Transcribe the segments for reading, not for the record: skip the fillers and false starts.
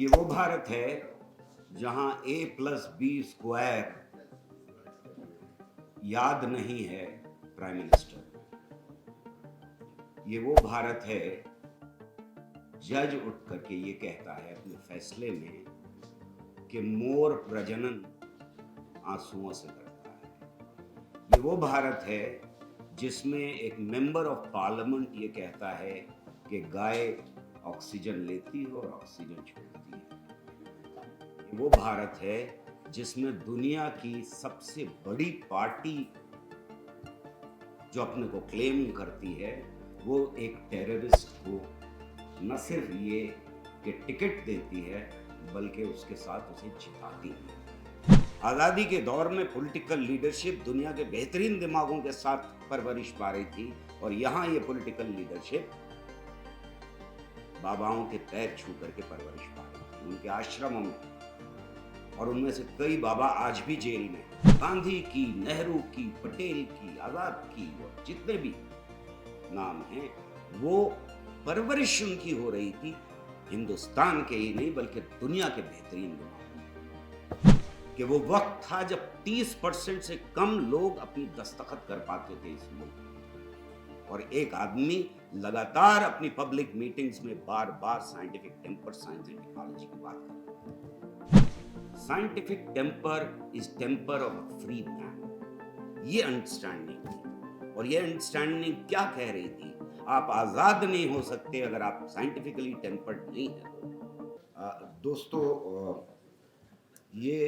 ये वो भारत है जहां A+B² याद नहीं है प्राइम मिनिस्टर। ये वो भारत है, जज उठ करके ये कहता है अपने फैसले में कि मोर प्रजनन आंसुओं से करता है। ये वो भारत है जिसमें एक मेंबर ऑफ पार्लियामेंट ये कहता है कि गाय ऑक्सीजन लेती है और ऑक्सीजन छोड़ती है। ये वो भारत है जिसमें दुनिया की सबसे बड़ी पार्टी जो अपने को क्लेम करती है वो एक टेररिस्ट को न सिर्फ ये कि टिकट देती है बल्कि उसके साथ उसे जिताती है। आज़ादी के दौर में पॉलिटिकल लीडरशिप दुनिया के बेहतरीन दिमागों के साथ परवरिश पा रही थी और यहाँ ये पॉलिटिकल लीडरशिप बाबाओं के पैर छू करके परवरिश पा रही थी, उनके आश्रमों में। और उनमें से कई बाबा आज भी जेल में। गांधी की, नेहरू की, पटेल की, आजाद की और जितने भी नाम हैं, वो परवरिश उनकी हो रही थी हिंदुस्तान के ही नहीं बल्कि दुनिया के बेहतरीन दिमागों में। कि वो वक्त था जब 30% से कम लोग अपनी दस्तखत कर पाते थे इस मुल्क में, और एक आदमी लगातार अपनी पब्लिक मीटिंग्स में बार बार scientific temper, science and technology की बात करता है। Scientific temper is temper of a free man, ये अंडरस्टैंडिंग थी। और ये अंडरस्टैंडिंग क्या कह रही थी? आप आजाद नहीं हो सकते अगर आप साइंटिफिकली टेम्पर्ड नहीं है। दोस्तों, ये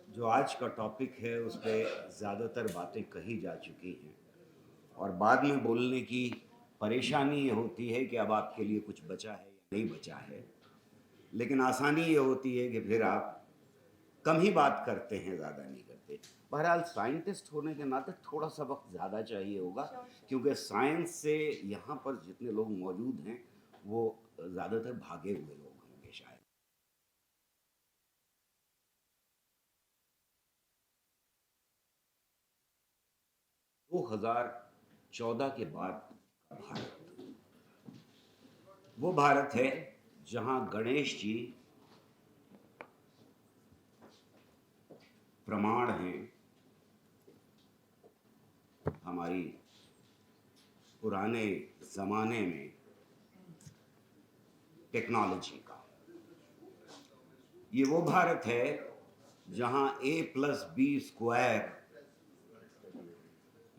जो आज का टॉपिक है उस पर ज़्यादातर बातें कही जा चुकी हैं और बाद में बोलने की परेशानी ये होती है कि अब आपके लिए कुछ बचा है या नहीं बचा है। लेकिन आसानी ये होती है कि फिर आप कम ही बात करते हैं, ज़्यादा नहीं करते। बहरहाल साइंटिस्ट होने के नाते थोड़ा सा वक्त ज़्यादा चाहिए होगा, क्योंकि साइंस से यहाँ पर जितने लोग मौजूद हैं वो ज़्यादातर भागे हुए लोग होंगे शायद। 2014 के बाद भारत वो भारत है जहां गणेश जी प्रमाण हैं हमारी पुराने ज़माने में टेक्नोलॉजी का। ये वो भारत है जहां A+B²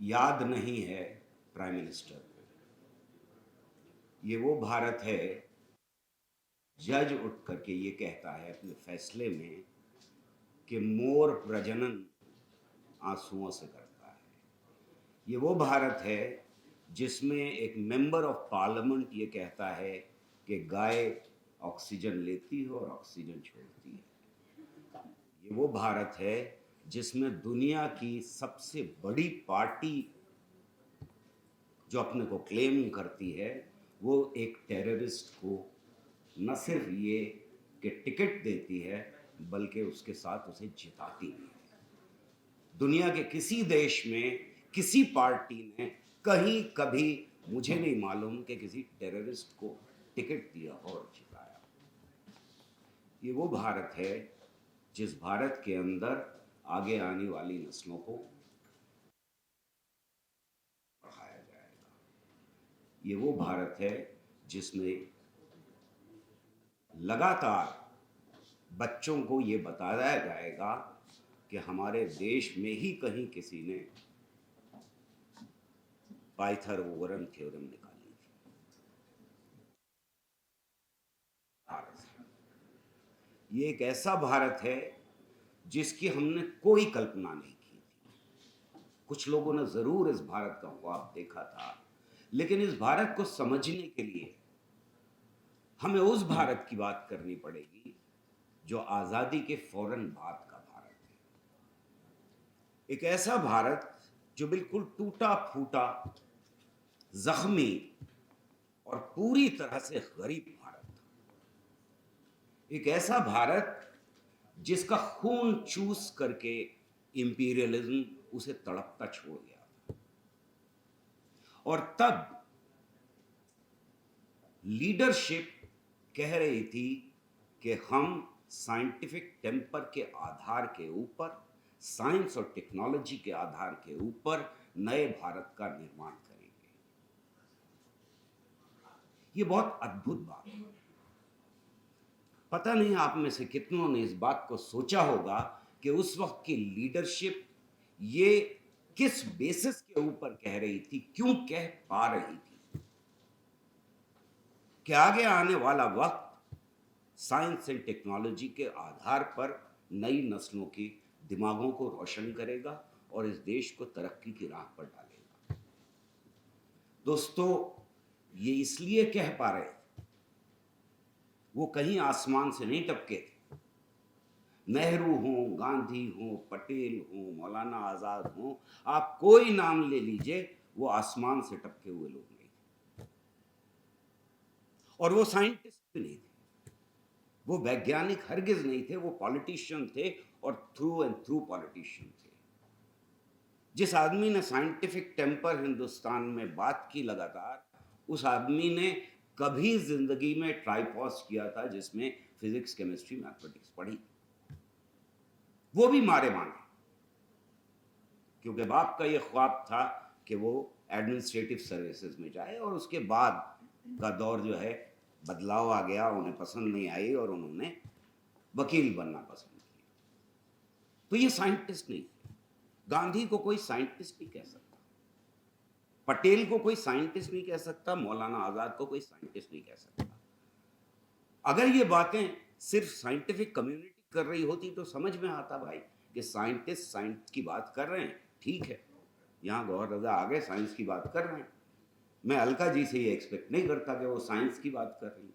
याद नहीं है प्राइम मिनिस्टर को। ये वो भारत है, जज उठ करके ये कहता है अपने फैसले में कि मोर प्रजनन आंसुओं से करता है। ये वो भारत है जिसमें एक मेंबर ऑफ पार्लियामेंट ये कहता है कि गाय ऑक्सीजन लेती है और ऑक्सीजन छोड़ती है। ये वो भारत है जिसमें दुनिया की सबसे बड़ी पार्टी जो अपने को क्लेम करती है वो एक टेररिस्ट को न सिर्फ ये कि टिकट देती है बल्कि उसके साथ उसे जिताती है। दुनिया के किसी देश में किसी पार्टी ने कहीं कभी मुझे नहीं मालूम कि किसी टेररिस्ट को टिकट दिया और जिताया। ये वो भारत है जिस भारत के अंदर आगे आने वाली नस्लों को पढ़ाया जाएगा। ये वो भारत है जिसमें लगातार बच्चों को ये बताया जाएगा कि हमारे देश में ही कहीं किसी ने पाइथागोरन थ्योरम निकाली थी। ये एक ऐसा भारत है जिसकी हमने कोई कल्पना नहीं की थी। कुछ लोगों ने जरूर इस भारत का ख्वाब देखा था, लेकिन इस भारत को समझने के लिए हमें उस भारत की बात करनी पड़ेगी जो आजादी के फौरन बाद का भारत है। एक ऐसा भारत जो बिल्कुल टूटा फूटा, जख्मी और पूरी तरह से गरीब भारत था। एक ऐसा भारत जिसका खून चूस करके इंपीरियलिज्म उसे तड़पता छोड़ गया। और तब लीडरशिप कह रही थी कि हम साइंटिफिक टेम्पर के आधार के ऊपर, साइंस और टेक्नोलॉजी के आधार के ऊपर नए भारत का निर्माण करेंगे। ये बहुत अद्भुत बात है। पता नहीं आप में से कितनों ने इस बात को सोचा होगा कि उस वक्त की लीडरशिप ये किस बेसिस के ऊपर कह रही थी, क्यों कह पा रही थी कि आगे आने वाला वक्त साइंस एंड टेक्नोलॉजी के आधार पर नई नस्लों की दिमागों को रोशन करेगा और इस देश को तरक्की की राह पर डालेगा। दोस्तों, ये इसलिए कह पा रहे थे, वो कहीं आसमान से नहीं टपके थे। नेहरू हो, गांधी हो, पटेल हो, मौलाना आजाद हो, आप कोई नाम ले लीजिए, वो आसमान से टपके हुए लोग नहीं थे। और वो साइंटिस्ट भी नहीं थे, वो वैज्ञानिक हरगिज नहीं थे, वो पॉलिटिशियन थे और थ्रू एंड थ्रू पॉलिटिशियन थे। जिस आदमी ने साइंटिफिक टेम्पर हिंदुस्तान में बात की लगातार, उस आदमी ने कभी जिंदगी में ट्राइपॉस किया था जिसमें फिजिक्स, केमिस्ट्री, मैथमेटिक्स पढ़ी, वो भी मारे मांगे, क्योंकि बाप का ये ख्वाब था कि वो एडमिनिस्ट्रेटिव सर्विसेज में जाए, और उसके बाद का दौर जो है बदलाव आ गया, उन्हें पसंद नहीं आई और उन्होंने वकील बनना पसंद किया। तो ये साइंटिस्ट नहीं थे। गांधी को कोई साइंटिस्ट नहीं कह सकता, पटेल को कोई साइंटिस्ट नहीं कह सकता, मौलाना आजाद को कोई साइंटिस्ट नहीं कह सकता। अगर ये बातें सिर्फ साइंटिफिक कम्युनिटी कर रही होती तो समझ में आता भाई कि साइंटिस्ट साइंस की बात कर रहे हैं, ठीक है, यहाँ गौहर रजा आगे साइंस की बात कर रहे हैं, मैं अलका जी से ये एक्सपेक्ट नहीं करता कि वो साइंस की बात कर रही है।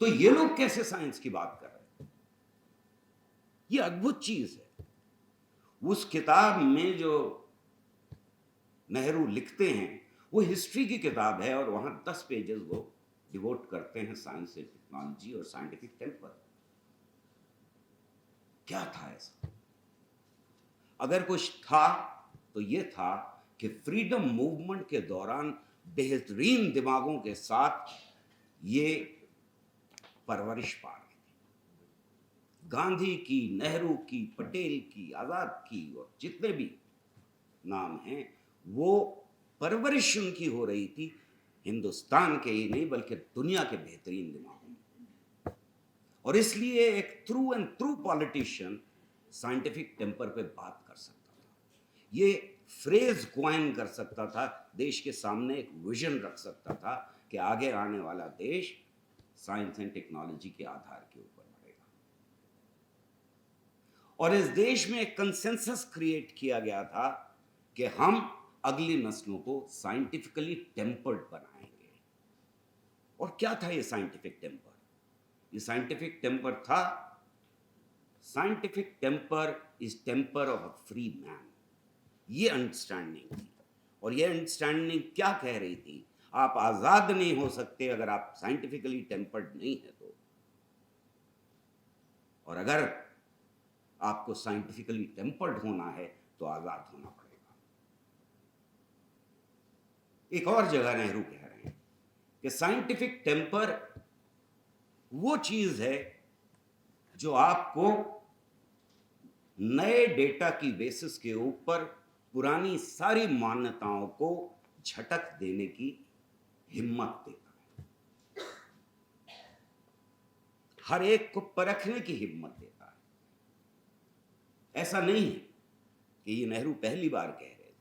तो ये लोग कैसे साइंस की बात कर रहे हैं? ये अद्भुत चीज है। उस किताब में जो नेहरू लिखते हैं वो हिस्ट्री की किताब है, और वहां 10 पेजेस वो डिवोट करते हैं साइंस एंड टेक्नोलॉजी और साइंटिफिक टेम्पर। क्या था ऐसा? अगर कुछ था तो ये था कि फ्रीडम मूवमेंट के दौरान बेहतरीन दिमागों के साथ ये परवरिश पा रहे थे। गांधी की, नेहरू की, पटेल की, आजाद की और जितने भी नाम हैं, वो परवरिश उनकी हो रही थी हिंदुस्तान के ही नहीं बल्कि दुनिया के बेहतरीन दिमागों में। और इसलिए एक through and through politician scientific temper पे बात कर सकता था, ये फ्रेज क्वाइन कर सकता था, देश के सामने एक विजन रख सकता था कि आगे आने वाला देश साइंस एंड टेक्नोलॉजी के आधार के ऊपर बढ़ेगा। और इस देश में एक कंसेंसस क्रिएट किया गया था कि हम अगली नस्लों को साइंटिफिकली टेम्पर्ड बनाएंगे। और क्या था ये साइंटिफिक टेम्पर? ये साइंटिफिक टेम्पर था, scientific temper is temper of a free man. ये अंडरस्टैंडिंग थी। और ये अंडरस्टैंडिंग क्या कह रही थी? आप आजाद नहीं हो सकते अगर आप साइंटिफिकली टेम्पर्ड नहीं है तो, और अगर आपको साइंटिफिकली टेम्पर्ड होना है तो आजाद होना पड़ेगा। एक और जगह नेहरू कह रहे हैं कि साइंटिफिक टेम्पर वो चीज है जो आपको नए डेटा की बेसिस के ऊपर पुरानी सारी मान्यताओं को झटक देने की हिम्मत देता है, हर एक को परखने की हिम्मत देता है। ऐसा नहीं है कि ये नेहरू पहली बार कह रहे थे,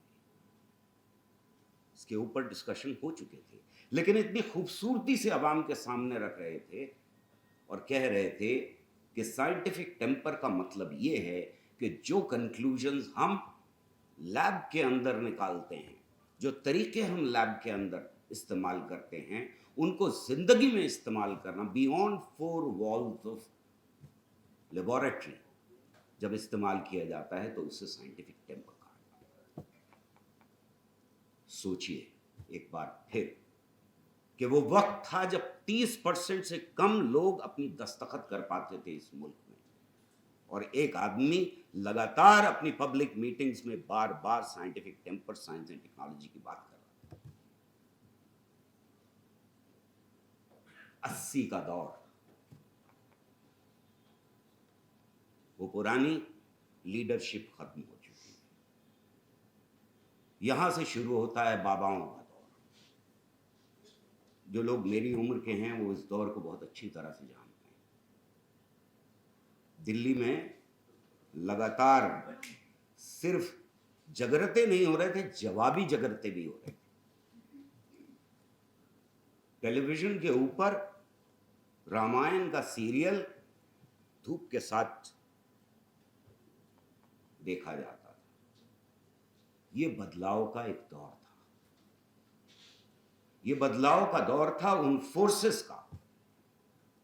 इसके ऊपर डिस्कशन हो चुके थे, लेकिन इतनी खूबसूरती से अवाम के सामने रख रहे थे और कह रहे थे कि साइंटिफिक टेम्पर का मतलब ये है कि जो कंक्लूजन्स हम लैब के अंदर निकालते हैं, जो तरीके हम लैब के अंदर इस्तेमाल करते हैं, उनको जिंदगी में इस्तेमाल करना बियॉन्ड 4 वॉल्स ऑफ लेबोरेटरी जब इस्तेमाल किया जाता है तो उसे साइंटिफिक टेम्पर कहा जाता है। सोचिए एक बार फिर कि वो वक्त था जब 30% से कम लोग अपनी दस्तखत कर पाते थे इस मुल्क में, और एक आदमी लगातार अपनी पब्लिक मीटिंग्स में बार बार scientific temper, science and technology की बात कर रहा था। 80 का दौर, वो पुरानी लीडरशिप खत्म हो चुकी है। यहां से शुरू होता है बाबाओं का दौर। जो लोग मेरी उम्र के हैं वो इस दौर को बहुत अच्छी तरह से जानते हैं। दिल्ली में लगातार सिर्फ जगरते नहीं हो रहे थे, जवाबी जगरते भी हो रहे थे। टेलीविजन के ऊपर रामायण का सीरियल धूप के साथ देखा जाता था। ये बदलाव का एक दौर था। ये बदलाव का दौर था उन फोर्सेस का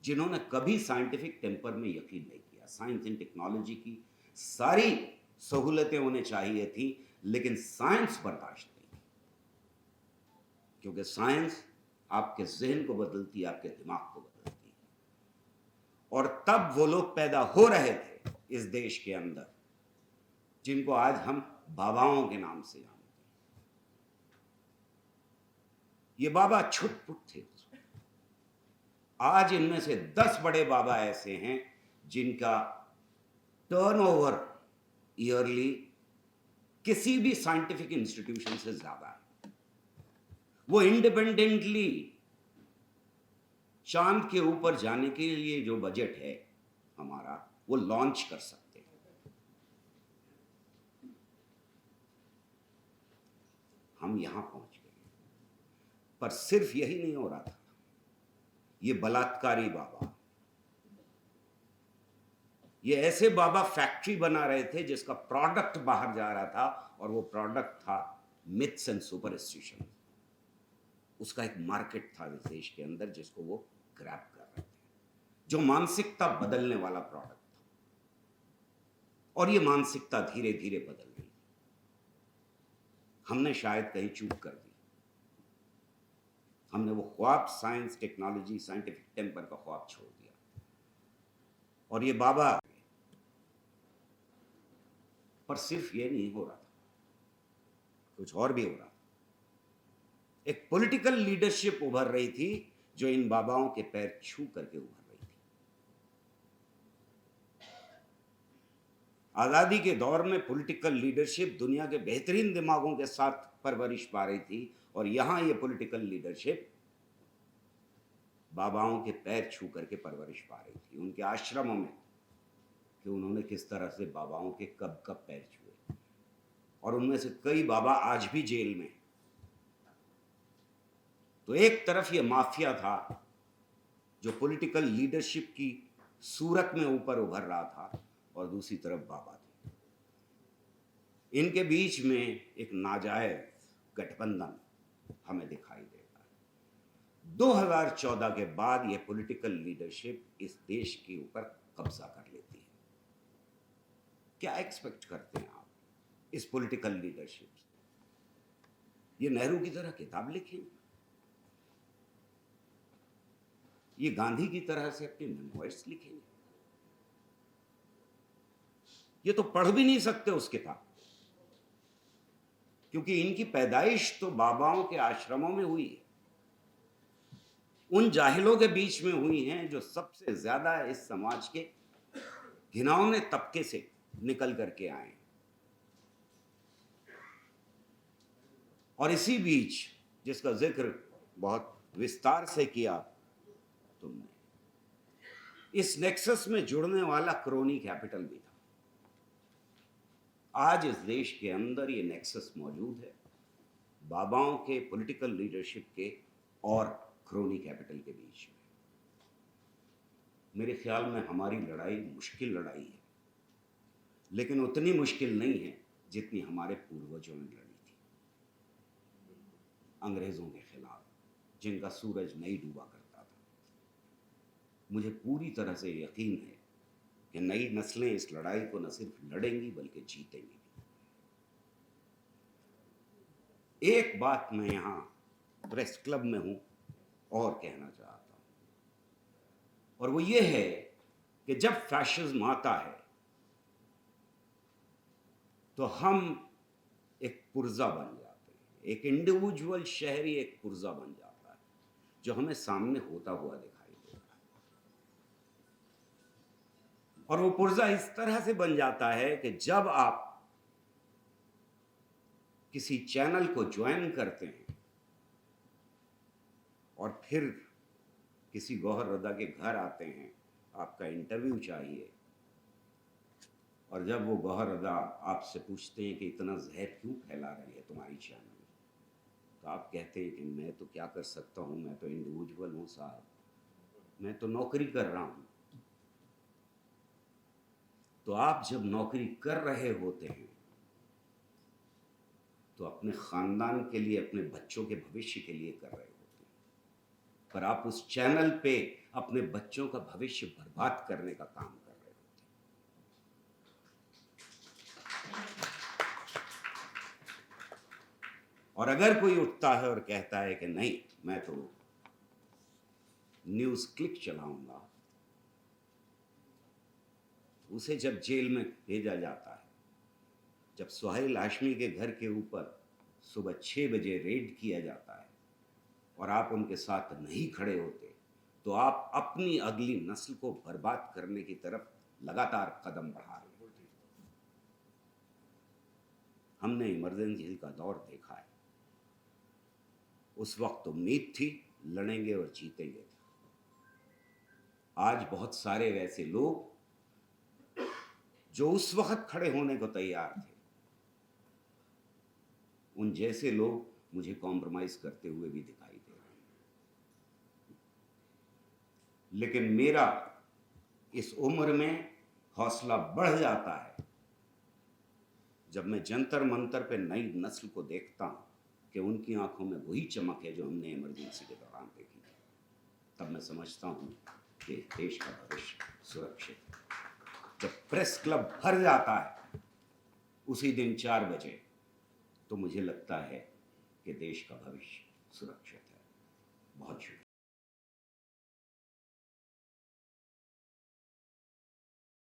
जिन्होंने कभी साइंटिफिक टेम्पर में यकीन नहीं किया। साइंस एंड टेक्नोलॉजी की सारी सहूलतें उन्हें चाहिए थी, लेकिन साइंस बर्दाश्त नहीं की, क्योंकि साइंस आपके जहन को बदलती है, आपके दिमाग को बदलती है। और तब वो लोग पैदा हो रहे थे इस देश के अंदर जिनको आज हम बाबाओं के नाम से जानते हैं। ये बाबा छुटपुट थे। आज इनमें से 10 बड़े बाबा ऐसे हैं जिनका टर्नओवर ईयरली किसी भी साइंटिफिक इंस्टीट्यूशन से ज्यादा है। वो इंडिपेंडेंटली चांद के ऊपर जाने के लिए जो बजट है हमारा, वो लॉन्च कर सकते हैं। हम यहां पहुंच गए। पर सिर्फ यही नहीं हो रहा था। ये बलात्कारी बाबा, ये ऐसे बाबा फैक्ट्री बना रहे थे जिसका प्रोडक्ट बाहर जा रहा था, और वो प्रोडक्ट था मिथ्स एंड सुपरस्टिशन। उसका एक मार्केट था इस देश के अंदर जिसको वो ग्रैब कर रहे थे, जो मानसिकता बदलने वाला प्रोडक्ट था। और ये मानसिकता धीरे धीरे बदल रही। हमने शायद कहीं चूक कर दी। हमने वो ख्वाब साइंस टेक्नोलॉजी साइंटिफिक टेम्पर का ख्वाब छोड़ दिया। और ये बाबा, पर सिर्फ ये नहीं हो रहा था, कुछ और भी हो रहा था। एक पॉलिटिकल लीडरशिप उभर रही थी जो इन बाबाओं के पैर छू करके उभर रही थी। आजादी के दौर में पॉलिटिकल लीडरशिप दुनिया के बेहतरीन दिमागों के साथ परवरिश पा रही थी, और यहां ये पॉलिटिकल लीडरशिप बाबाओं के पैर छू करके परवरिश पा रही थी, उनके आश्रमों में, कि उन्होंने किस तरह से बाबाओं के कब कब पैर छुए। और उनमें से कई बाबा आज भी जेल में। तो एक तरफ ये माफिया था जो पॉलिटिकल लीडरशिप की सूरत में ऊपर उभर रहा था, और दूसरी तरफ बाबा थे। इनके बीच में एक नाजायज गठबंधन हमें दिखाई देता है। 2014 के बाद ये पॉलिटिकल लीडरशिप इस देश के ऊपर कब्जा कर लेती है। क्या एक्सपेक्ट करते हैं आप इस पॉलिटिकल लीडरशिप से? ये नेहरू की तरह किताब लिखेंगे? ये गांधी की तरह से अपने मेमोइर्स लिखेंगे? ये तो पढ़ भी नहीं सकते उस किताब, क्योंकि इनकी पैदाइश तो बाबाओं के आश्रमों में हुई है, उन जाहिलों के बीच में हुई हैं जो सबसे ज्यादा इस समाज के घिनौने तबके से निकल करके आए। और इसी बीच, जिसका जिक्र बहुत विस्तार से किया तुमने, इस नेक्सस में जुड़ने वाला क्रोनी कैपिटल भी था। आज इस देश के अंदर ये नेक्सस मौजूद है, बाबाओं के पॉलिटिकल लीडरशिप के और क्रोनी कैपिटल के बीच में। मेरे ख्याल में हमारी लड़ाई मुश्किल लड़ाई है, लेकिन उतनी मुश्किल नहीं है जितनी हमारे पूर्वजों ने लड़ी थी अंग्रेजों के खिलाफ, जिनका सूरज नहीं डूबा करता था। मुझे पूरी तरह से यकीन है कि नई नस्लें इस लड़ाई को न सिर्फ लड़ेंगी बल्कि जीतेंगी भी। एक बात मैं यहां प्रेस क्लब में हूं और कहना चाहता हूं, और वो ये है कि जब फैशिज्म आता है तो हम एक पुर्जा बन जाते हैं। एक इंडिविजुअल शहरी एक पुर्जा बन जाता है जो हमें सामने होता हुआ दिखाई देता है। और वो पुर्जा इस तरह से बन जाता है कि जब आप किसी चैनल को ज्वाइन करते हैं और फिर किसी गौहर रजा के घर आते हैं, आपका इंटरव्यू चाहिए, और जब वो गौहर रजा आपसे पूछते हैं कि इतना जहर क्यों फैला रही है तुम्हारी चैनल, तो आप कहते हैं कि मैं तो क्या कर सकता हूँ, मैं तो इंडिविजुअल हूँ साहब, मैं तो नौकरी कर रहा हूँ। तो आप जब नौकरी कर रहे होते हैं तो अपने खानदान के लिए, अपने बच्चों के भविष्य के लिए कर रहे होते हैं, पर आप उस चैनल पे अपने बच्चों का भविष्य बर्बाद करने का काम कर रहे होते हैं। और अगर कोई उठता है और कहता है कि नहीं, मैं तो न्यूज़ क्लिक चलाऊंगा, उसे जब जेल में भेजा जाता है, जब सुहेल हाशमी के घर के ऊपर सुबह 6 बजे रेड किया जाता है और आप उनके साथ नहीं खड़े होते, तो आप अपनी अगली नस्ल को बर्बाद करने की तरफ लगातार कदम बढ़ा रहे हैं। हमने इमरजेंसी झील का दौर देखा है। उस वक्त उम्मीद थी लड़ेंगे और जीतेंगे। आज बहुत सारे वैसे लोग जो उस वक्त खड़े होने को तैयार थे, उन जैसे लोग मुझे कॉम्प्रोमाइज करते हुए भी दिखाई दे रहे हैं। लेकिन मेरा इस उम्र में हौसला बढ़ जाता है जब मैं जंतर मंतर पे नई नस्ल को देखता हूं कि उनकी आंखों में वही चमक है जो हमने इमरजेंसी के दौरान देखी थी। तब मैं समझता हूं कि देश का भविष्य सुरक्षित है। जब प्रेस क्लब भर जाता है उसी दिन 4 बजे, तो मुझे लगता है कि देश का भविष्य सुरक्षित है। बहुत शुक्रिया।